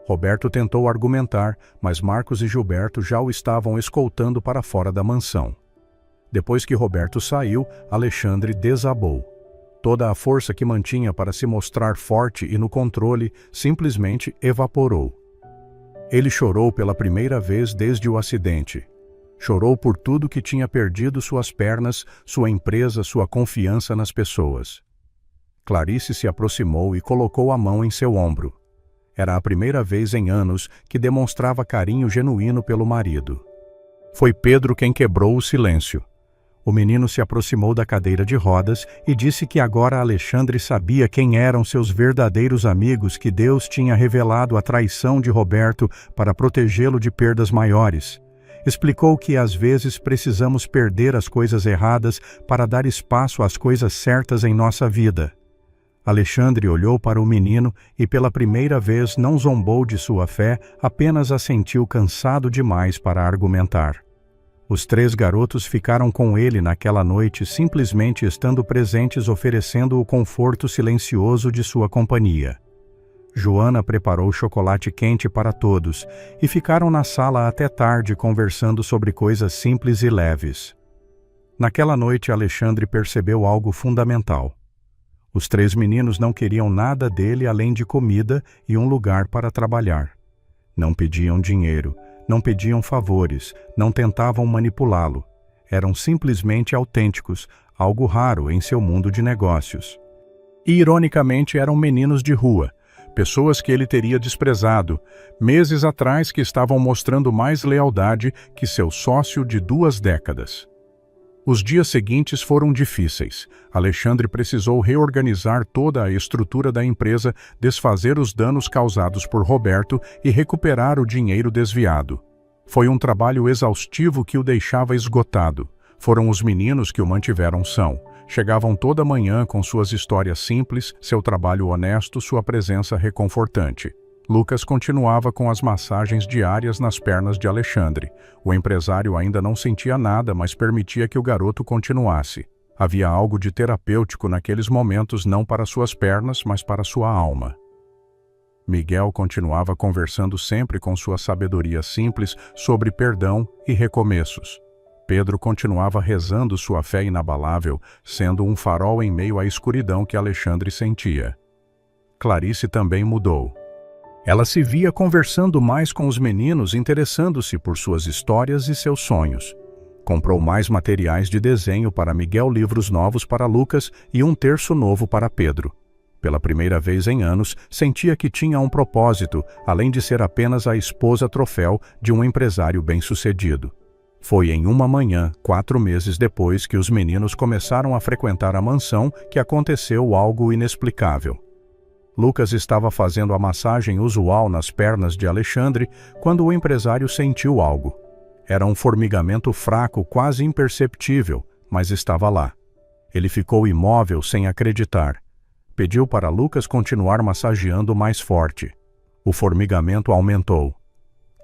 Roberto tentou argumentar, mas Marcos e Gilberto já o estavam escoltando para fora da mansão. Depois que Roberto saiu, Alexandre desabou. Toda a força que mantinha para se mostrar forte e no controle simplesmente evaporou. Ele chorou pela primeira vez desde o acidente. Chorou por tudo que tinha perdido: suas pernas, sua empresa, sua confiança nas pessoas. Clarice se aproximou e colocou a mão em seu ombro. Era a primeira vez em anos que demonstrava carinho genuíno pelo marido. Foi Pedro quem quebrou o silêncio. O menino se aproximou da cadeira de rodas e disse que agora Alexandre sabia quem eram seus verdadeiros amigos, que Deus tinha revelado a traição de Roberto para protegê-lo de perdas maiores. Explicou que às vezes precisamos perder as coisas erradas para dar espaço às coisas certas em nossa vida. Alexandre olhou para o menino e pela primeira vez não zombou de sua fé, apenas a sentiu cansado demais para argumentar. Os 3 garotos ficaram com ele naquela noite, simplesmente estando presentes, oferecendo o conforto silencioso de sua companhia. Joana preparou chocolate quente para todos e ficaram na sala até tarde conversando sobre coisas simples e leves. Naquela noite, Alexandre percebeu algo fundamental. Os 3 meninos não queriam nada dele além de comida e um lugar para trabalhar. Não pediam dinheiro, não pediam favores, não tentavam manipulá-lo. Eram simplesmente autênticos, algo raro em seu mundo de negócios. E, ironicamente, eram meninos de rua, pessoas que ele teria desprezado meses atrás, que estavam mostrando mais lealdade que seu sócio de 2 décadas. Os dias seguintes foram difíceis. Alexandre precisou reorganizar toda a estrutura da empresa, desfazer os danos causados por Roberto e recuperar o dinheiro desviado. Foi um trabalho exaustivo que o deixava esgotado. Foram os meninos que o mantiveram são. Chegavam toda manhã com suas histórias simples, seu trabalho honesto, sua presença reconfortante. Lucas continuava com as massagens diárias nas pernas de Alexandre. O empresário ainda não sentia nada, mas permitia que o garoto continuasse. Havia algo de terapêutico naqueles momentos, não para suas pernas, mas para sua alma. Miguel continuava conversando sempre com sua sabedoria simples sobre perdão e recomeços. Pedro continuava rezando sua fé inabalável, sendo um farol em meio à escuridão que Alexandre sentia. Clarice também mudou. Ela se via conversando mais com os meninos, interessando-se por suas histórias e seus sonhos. Comprou mais materiais de desenho para Miguel, livros novos para Lucas e um terço novo para Pedro. Pela primeira vez em anos, sentia que tinha um propósito, além de ser apenas a esposa troféu de um empresário bem-sucedido. Foi em uma manhã, 4 meses depois que os meninos começaram a frequentar a mansão, que aconteceu algo inexplicável. Lucas estava fazendo a massagem usual nas pernas de Alexandre quando o empresário sentiu algo. Era um formigamento fraco, quase imperceptível, mas estava lá. Ele ficou imóvel sem acreditar. Pediu para Lucas continuar massageando mais forte. O formigamento aumentou.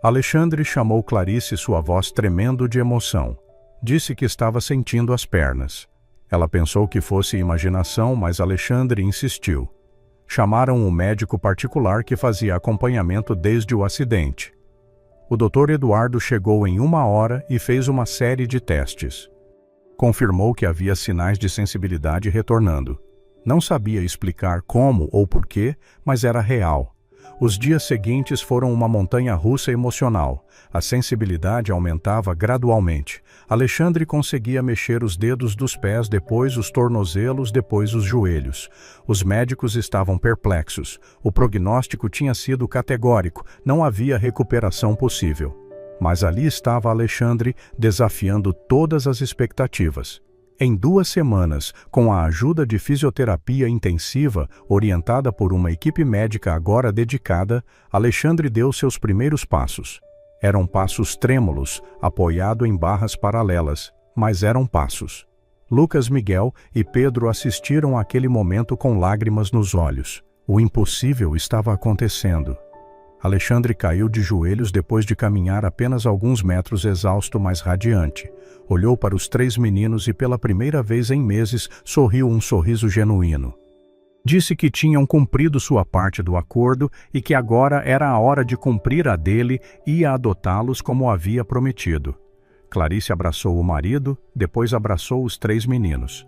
Alexandre chamou Clarice, sua voz tremendo de emoção. Disse que estava sentindo as pernas. Ela pensou que fosse imaginação, mas Alexandre insistiu. Chamaram um médico particular que fazia acompanhamento desde o acidente. O Dr. Eduardo chegou em 1 hora e fez uma série de testes. Confirmou que havia sinais de sensibilidade retornando. Não sabia explicar como ou porquê, mas era real. Os dias seguintes foram uma montanha-russa emocional. A sensibilidade aumentava gradualmente. Alexandre conseguia mexer os dedos dos pés, depois os tornozelos, depois os joelhos. Os médicos estavam perplexos. O prognóstico tinha sido categórico, não havia recuperação possível. Mas ali estava Alexandre, desafiando todas as expectativas. Em 2 semanas, com a ajuda de fisioterapia intensiva, orientada por uma equipe médica agora dedicada, Alexandre deu seus primeiros passos. Eram passos trêmulos, apoiado em barras paralelas, mas eram passos. Lucas, Miguel e Pedro assistiram àquele momento com lágrimas nos olhos. O impossível estava acontecendo. Alexandre caiu de joelhos depois de caminhar apenas alguns metros exausto, mas radiante. Olhou para os 3 meninos e pela primeira vez em meses sorriu um sorriso genuíno. Disse que tinham cumprido sua parte do acordo e que agora era a hora de cumprir a dele e adotá-los como havia prometido. Clarice abraçou o marido, depois abraçou os 3 meninos.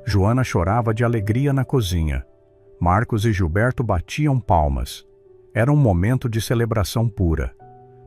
Joana chorava de alegria na cozinha. Marcos e Gilberto batiam palmas. Era um momento de celebração pura.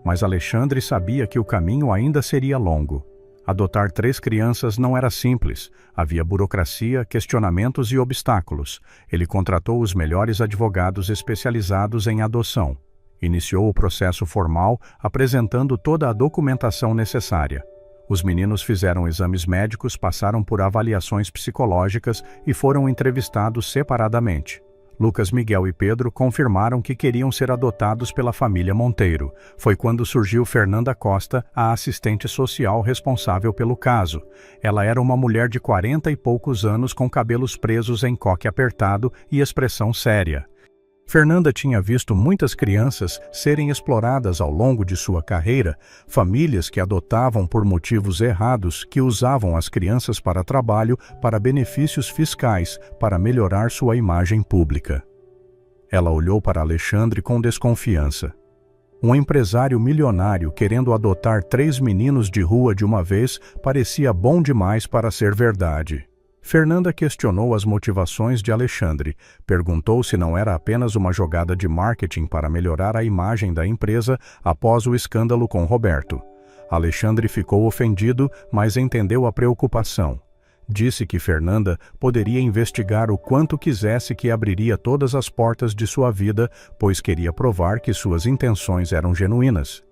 Mas Alexandre sabia que o caminho ainda seria longo. Adotar 3 crianças não era simples. Havia burocracia, questionamentos e obstáculos. Ele contratou os melhores advogados especializados em adoção. Iniciou o processo formal, apresentando toda a documentação necessária. Os meninos fizeram exames médicos, passaram por avaliações psicológicas e foram entrevistados separadamente. Lucas, Miguel e Pedro confirmaram que queriam ser adotados pela família Monteiro. Foi quando surgiu Fernanda Costa, a assistente social responsável pelo caso. Ela era uma mulher de 40 e poucos anos com cabelos presos em coque apertado e expressão séria. Fernanda tinha visto muitas crianças serem exploradas ao longo de sua carreira, famílias que adotavam por motivos errados, que usavam as crianças para trabalho, para benefícios fiscais, para melhorar sua imagem pública. Ela olhou para Alexandre com desconfiança. Um empresário milionário querendo adotar 3 meninos de rua de uma vez parecia bom demais para ser verdade. Fernanda questionou as motivações de Alexandre, perguntou se não era apenas uma jogada de marketing para melhorar a imagem da empresa após o escândalo com Roberto. Alexandre ficou ofendido, mas entendeu a preocupação. Disse que Fernanda poderia investigar o quanto quisesse, que abriria todas as portas de sua vida, pois queria provar que suas intenções eram genuínas.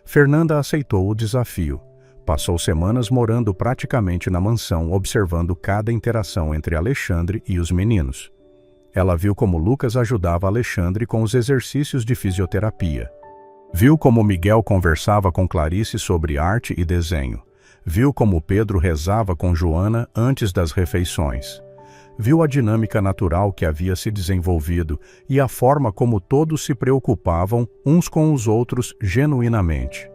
Fernanda aceitou o desafio. Passou semanas morando praticamente na mansão, observando cada interação entre Alexandre e os meninos. Ela viu como Lucas ajudava Alexandre com os exercícios de fisioterapia. Viu como Miguel conversava com Clarice sobre arte e desenho. Viu como Pedro rezava com Joana antes das refeições. Viu a dinâmica natural que havia se desenvolvido e a forma como todos se preocupavam uns com os outros genuinamente.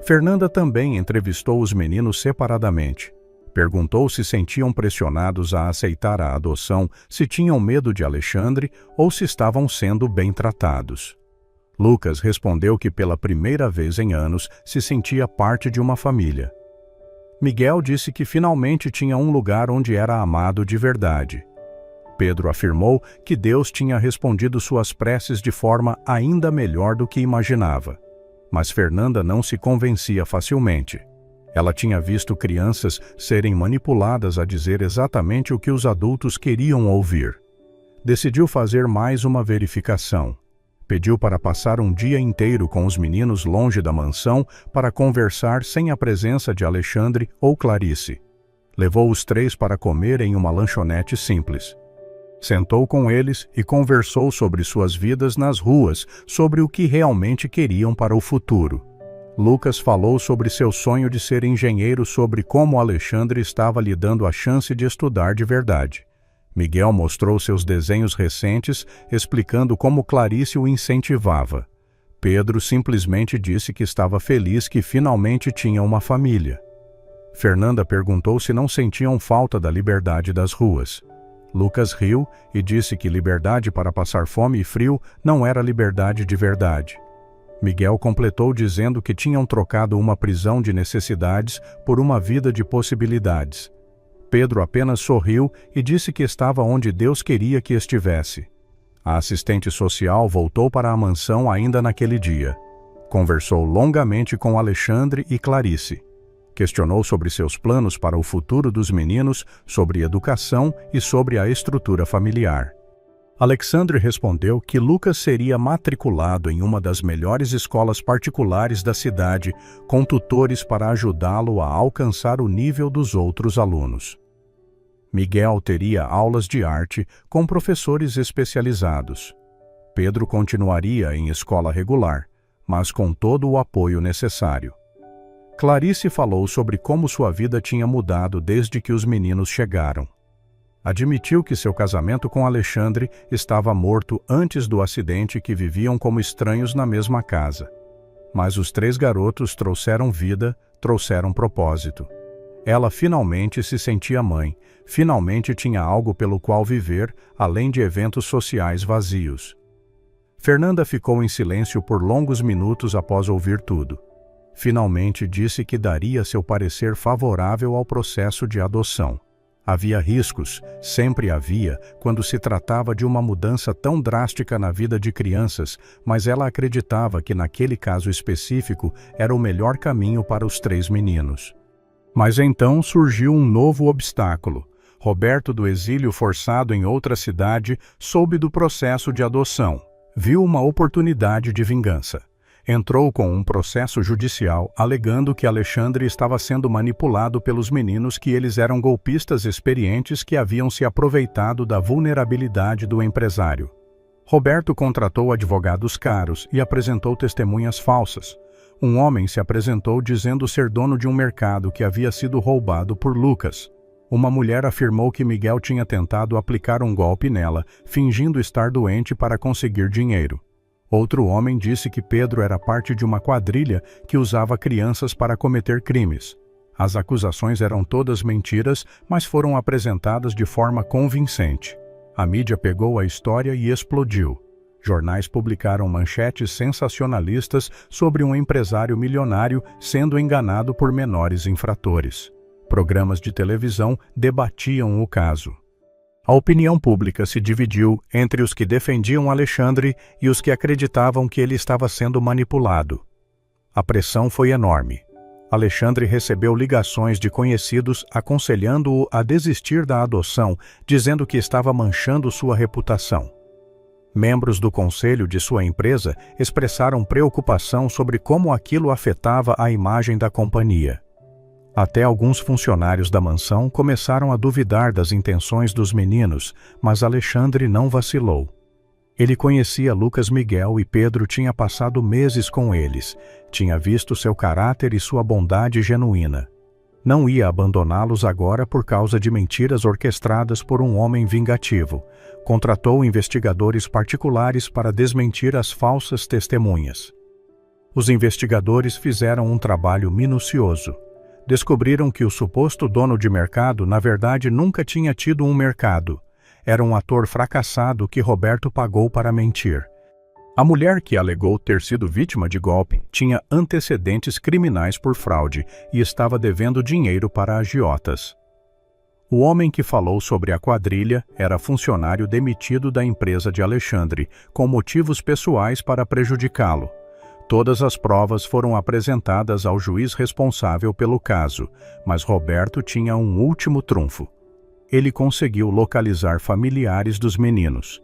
Fernanda também entrevistou os meninos separadamente. Perguntou se sentiam pressionados a aceitar a adoção, se tinham medo de Alexandre ou se estavam sendo bem tratados. Lucas respondeu que pela primeira vez em anos se sentia parte de uma família. Miguel disse que finalmente tinha um lugar onde era amado de verdade. Pedro afirmou que Deus tinha respondido suas preces de forma ainda melhor do que imaginava. Mas Fernanda não se convencia facilmente. Ela tinha visto crianças serem manipuladas a dizer exatamente o que os adultos queriam ouvir. Decidiu fazer mais uma verificação. Pediu para passar um dia inteiro com os meninos longe da mansão para conversar sem a presença de Alexandre ou Clarice. Levou os 3 para comer em uma lanchonete simples. Sentou com eles e conversou sobre suas vidas nas ruas, sobre o que realmente queriam para o futuro. Lucas falou sobre seu sonho de ser engenheiro, sobre como Alexandre estava lhe dando a chance de estudar de verdade. Miguel mostrou seus desenhos recentes, explicando como Clarice o incentivava. Pedro simplesmente disse que estava feliz que finalmente tinha uma família. Fernanda perguntou se não sentiam falta da liberdade das ruas. Lucas riu e disse que liberdade para passar fome e frio não era liberdade de verdade. Miguel completou dizendo que tinham trocado uma prisão de necessidades por uma vida de possibilidades. Pedro apenas sorriu e disse que estava onde Deus queria que estivesse. A assistente social voltou para a mansão ainda naquele dia. Conversou longamente com Alexandre e Clarice. Questionou sobre seus planos para o futuro dos meninos, sobre educação e sobre a estrutura familiar. Alexandre respondeu que Lucas seria matriculado em uma das melhores escolas particulares da cidade, com tutores para ajudá-lo a alcançar o nível dos outros alunos. Miguel teria aulas de arte com professores especializados. Pedro continuaria em escola regular, mas com todo o apoio necessário. Clarice falou sobre como sua vida tinha mudado desde que os meninos chegaram. Admitiu que seu casamento com Alexandre estava morto antes do acidente e que viviam como estranhos na mesma casa. Mas os 3 garotos trouxeram vida, trouxeram propósito. Ela finalmente se sentia mãe, finalmente tinha algo pelo qual viver, além de eventos sociais vazios. Fernanda ficou em silêncio por longos minutos após ouvir tudo. Finalmente disse que daria seu parecer favorável ao processo de adoção. Havia riscos, sempre havia, quando se tratava de uma mudança tão drástica na vida de crianças, mas ela acreditava que naquele caso específico era o melhor caminho para os 3 meninos. Mas então surgiu um novo obstáculo. Roberto, do exílio forçado em outra cidade, soube do processo de adoção. Viu uma oportunidade de vingança. Entrou com um processo judicial alegando que Alexandre estava sendo manipulado pelos meninos, que eles eram golpistas experientes que haviam se aproveitado da vulnerabilidade do empresário. Roberto contratou advogados caros e apresentou testemunhas falsas. Um homem se apresentou dizendo ser dono de um mercado que havia sido roubado por Lucas. Uma mulher afirmou que Miguel tinha tentado aplicar um golpe nela, fingindo estar doente para conseguir dinheiro. Outro homem disse que Pedro era parte de uma quadrilha que usava crianças para cometer crimes. As acusações eram todas mentiras, mas foram apresentadas de forma convincente. A mídia pegou a história e explodiu. Jornais publicaram manchetes sensacionalistas sobre um empresário milionário sendo enganado por menores infratores. Programas de televisão debatiam o caso. A opinião pública se dividiu entre os que defendiam Alexandre e os que acreditavam que ele estava sendo manipulado. A pressão foi enorme. Alexandre recebeu ligações de conhecidos aconselhando-o a desistir da adoção, dizendo que estava manchando sua reputação. Membros do conselho de sua empresa expressaram preocupação sobre como aquilo afetava a imagem da companhia. Até alguns funcionários da mansão começaram a duvidar das intenções dos meninos, mas Alexandre não vacilou. Ele conhecia Lucas, Miguel e Pedro, tinha passado meses com eles, tinha visto seu caráter e sua bondade genuína. Não ia abandoná-los agora por causa de mentiras orquestradas por um homem vingativo. Contratou investigadores particulares para desmentir as falsas testemunhas. Os investigadores fizeram um trabalho minucioso. Descobriram que o suposto dono de mercado, na verdade, nunca tinha tido um mercado. Era um ator fracassado que Roberto pagou para mentir. A mulher que alegou ter sido vítima de golpe tinha antecedentes criminais por fraude e estava devendo dinheiro para agiotas. O homem que falou sobre a quadrilha era funcionário demitido da empresa de Alexandre, com motivos pessoais para prejudicá-lo. Todas as provas foram apresentadas ao juiz responsável pelo caso, mas Roberto tinha um último trunfo. Ele conseguiu localizar familiares dos meninos.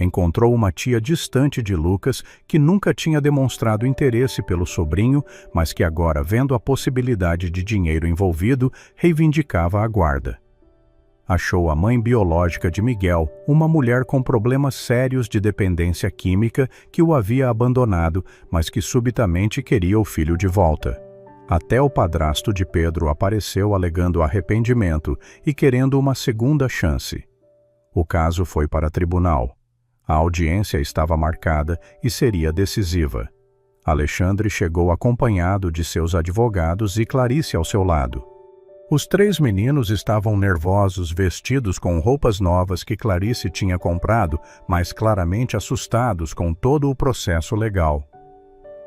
Encontrou uma tia distante de Lucas que nunca tinha demonstrado interesse pelo sobrinho, mas que agora, vendo a possibilidade de dinheiro envolvido, reivindicava a guarda. Achou a mãe biológica de Miguel, uma mulher com problemas sérios de dependência química que o havia abandonado, mas que subitamente queria o filho de volta. Até o padrasto de Pedro apareceu alegando arrependimento e querendo uma segunda chance. O caso foi para tribunal. A audiência estava marcada e seria decisiva. Alexandre chegou acompanhado de seus advogados e Clarice ao seu lado. Os 3 meninos estavam nervosos, vestidos com roupas novas que Clarice tinha comprado, mas claramente assustados com todo o processo legal.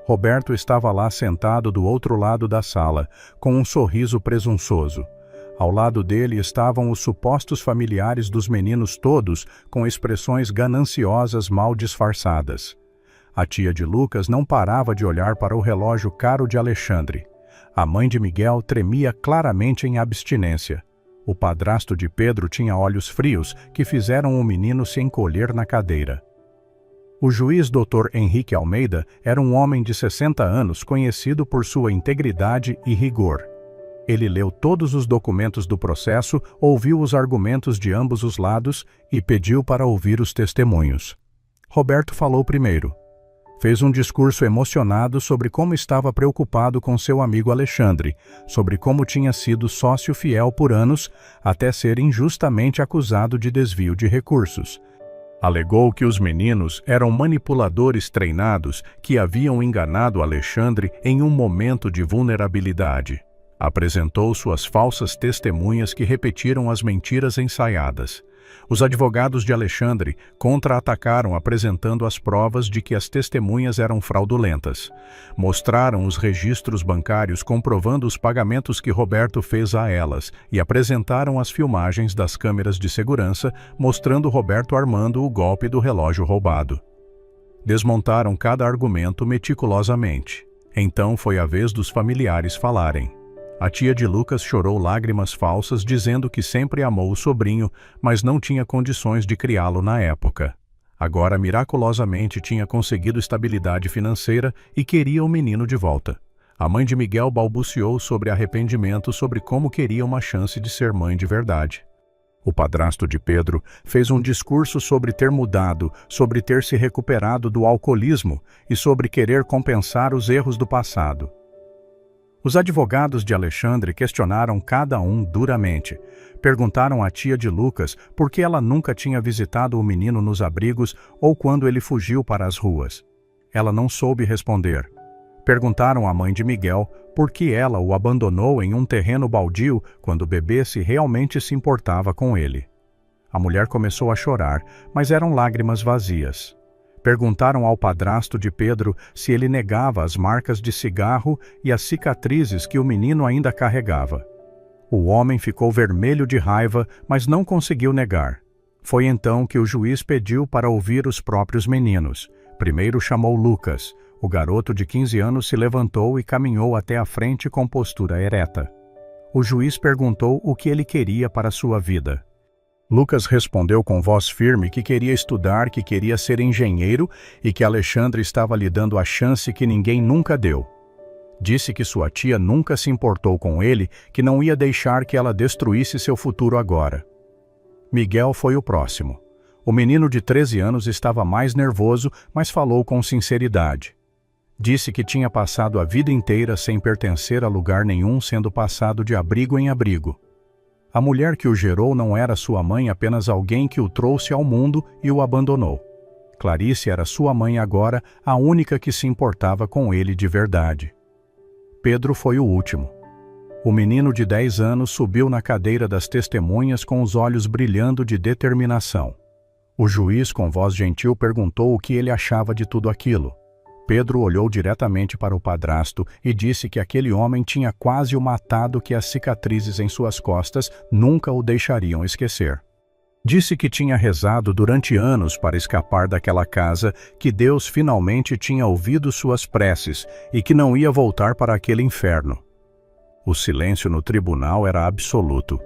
Roberto estava lá sentado do outro lado da sala, com um sorriso presunçoso. Ao lado dele estavam os supostos familiares dos meninos, todos com expressões gananciosas mal disfarçadas. A tia de Lucas não parava de olhar para o relógio caro de Alexandre. A mãe de Miguel tremia claramente em abstinência. O padrasto de Pedro tinha olhos frios que fizeram o menino se encolher na cadeira. O juiz Dr. Henrique Almeida era um homem de 60 anos conhecido por sua integridade e rigor. Ele leu todos os documentos do processo, ouviu os argumentos de ambos os lados e pediu para ouvir os testemunhos. Roberto falou primeiro. Fez um discurso emocionado sobre como estava preocupado com seu amigo Alexandre, sobre como tinha sido sócio fiel por anos, até ser injustamente acusado de desvio de recursos. Alegou que os meninos eram manipuladores treinados que haviam enganado Alexandre em um momento de vulnerabilidade. Apresentou suas falsas testemunhas que repetiram as mentiras ensaiadas. Os advogados de Alexandre contra-atacaram apresentando as provas de que as testemunhas eram fraudulentas. Mostraram os registros bancários comprovando os pagamentos que Roberto fez a elas e apresentaram as filmagens das câmeras de segurança mostrando Roberto armando o golpe do relógio roubado. Desmontaram cada argumento meticulosamente. Então foi a vez dos familiares falarem. A tia de Lucas chorou lágrimas falsas dizendo que sempre amou o sobrinho, mas não tinha condições de criá-lo na época. Agora, miraculosamente, tinha conseguido estabilidade financeira e queria o menino de volta. A mãe de Miguel balbuciou sobre arrependimento sobre como queria uma chance de ser mãe de verdade. O padrasto de Pedro fez um discurso sobre ter mudado, sobre ter se recuperado do alcoolismo e sobre querer compensar os erros do passado. Os advogados de Alexandre questionaram cada um duramente. Perguntaram à tia de Lucas por que ela nunca tinha visitado o menino nos abrigos ou quando ele fugiu para as ruas. Ela não soube responder. Perguntaram à mãe de Miguel por que ela o abandonou em um terreno baldio quando o bebê se realmente se importava com ele. A mulher começou a chorar, mas eram lágrimas vazias. Perguntaram ao padrasto de Pedro se ele negava as marcas de cigarro e as cicatrizes que o menino ainda carregava. O homem ficou vermelho de raiva, mas não conseguiu negar. Foi então que o juiz pediu para ouvir os próprios meninos. Primeiro chamou Lucas. O garoto de 15 anos se levantou e caminhou até a frente com postura ereta. O juiz perguntou o que ele queria para sua vida. Lucas respondeu com voz firme que queria estudar, que queria ser engenheiro e que Alexandre estava lhe dando a chance que ninguém nunca deu. Disse que sua tia nunca se importou com ele, que não ia deixar que ela destruísse seu futuro agora. Miguel foi o próximo. O menino de 13 anos estava mais nervoso, mas falou com sinceridade. Disse que tinha passado a vida inteira sem pertencer a lugar nenhum, sendo passado de abrigo em abrigo. A mulher que o gerou não era sua mãe, apenas alguém que o trouxe ao mundo e o abandonou. Clarice era sua mãe agora, a única que se importava com ele de verdade. Pedro foi o último. O menino de 10 anos subiu na cadeira das testemunhas com os olhos brilhando de determinação. O juiz, com voz gentil, perguntou o que ele achava de tudo aquilo. Pedro olhou diretamente para o padrasto e disse que aquele homem tinha quase o matado, que as cicatrizes em suas costas nunca o deixariam esquecer. Disse que tinha rezado durante anos para escapar daquela casa, que Deus finalmente tinha ouvido suas preces e que não ia voltar para aquele inferno. O silêncio no tribunal era absoluto.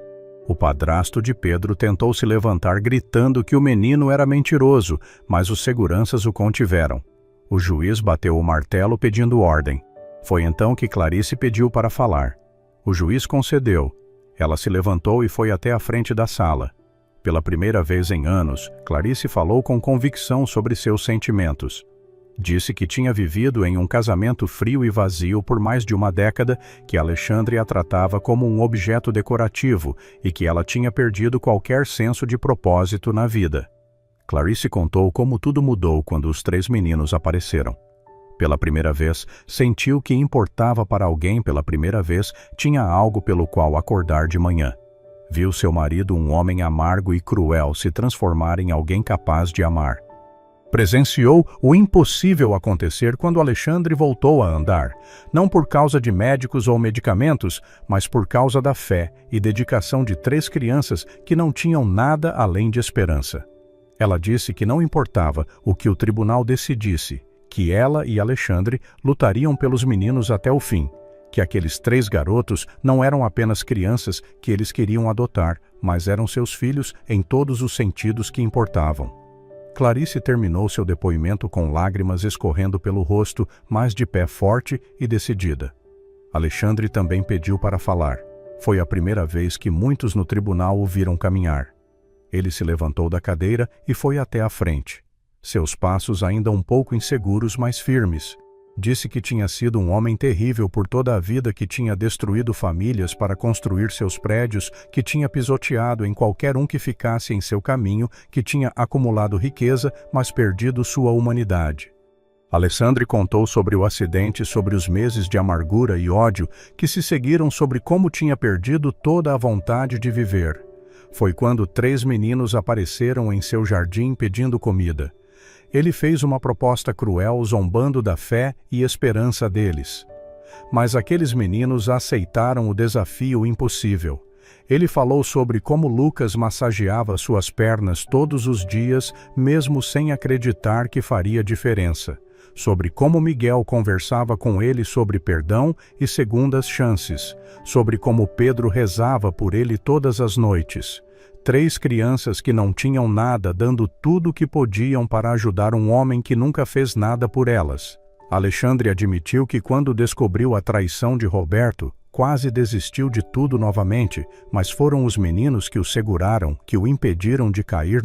O padrasto de Pedro tentou se levantar gritando que o menino era mentiroso, mas os seguranças o contiveram. O juiz bateu o martelo pedindo ordem. Foi então que Clarice pediu para falar. O juiz concedeu. Ela se levantou e foi até a frente da sala. Pela primeira vez em anos, Clarice falou com convicção sobre seus sentimentos. Disse que tinha vivido em um casamento frio e vazio por mais de uma década, que Alexandre a tratava como um objeto decorativo e que ela tinha perdido qualquer senso de propósito na vida. Clarice contou como tudo mudou quando os 3 meninos apareceram. Pela primeira vez, sentiu que importava para alguém, pela primeira vez, tinha algo pelo qual acordar de manhã. Viu seu marido, um homem amargo e cruel, se transformar em alguém capaz de amar. Presenciou o impossível acontecer quando Alexandre voltou a andar, não por causa de médicos ou medicamentos, mas por causa da fé e dedicação de 3 crianças que não tinham nada além de esperança. Ela disse que não importava o que o tribunal decidisse, que ela e Alexandre lutariam pelos meninos até o fim, que aqueles 3 garotos não eram apenas crianças que eles queriam adotar, mas eram seus filhos em todos os sentidos que importavam. Clarice terminou seu depoimento com lágrimas escorrendo pelo rosto, mas de pé forte e decidida. Alexandre também pediu para falar. Foi a primeira vez que muitos no tribunal o viram caminhar. Ele se levantou da cadeira e foi até a frente. Seus passos ainda um pouco inseguros, mas firmes. Disse que tinha sido um homem terrível por toda a vida, que tinha destruído famílias para construir seus prédios, que tinha pisoteado em qualquer um que ficasse em seu caminho, que tinha acumulado riqueza, mas perdido sua humanidade. Alexandre contou sobre o acidente, sobre os meses de amargura e ódio que se seguiram, sobre como tinha perdido toda a vontade de viver. Foi quando 3 meninos apareceram em seu jardim pedindo comida. Ele fez uma proposta cruel, zombando da fé e esperança deles. Mas aqueles meninos aceitaram o desafio impossível. Ele falou sobre como Lucas massageava suas pernas todos os dias, mesmo sem acreditar que faria diferença. Sobre como Miguel conversava com ele sobre perdão e segundas chances. Sobre como Pedro rezava por ele todas as noites. 3 crianças que não tinham nada, dando tudo o que podiam para ajudar um homem que nunca fez nada por elas. Alexandre admitiu que quando descobriu a traição de Roberto, quase desistiu de tudo novamente, mas foram os meninos que o seguraram, que o impediram de cair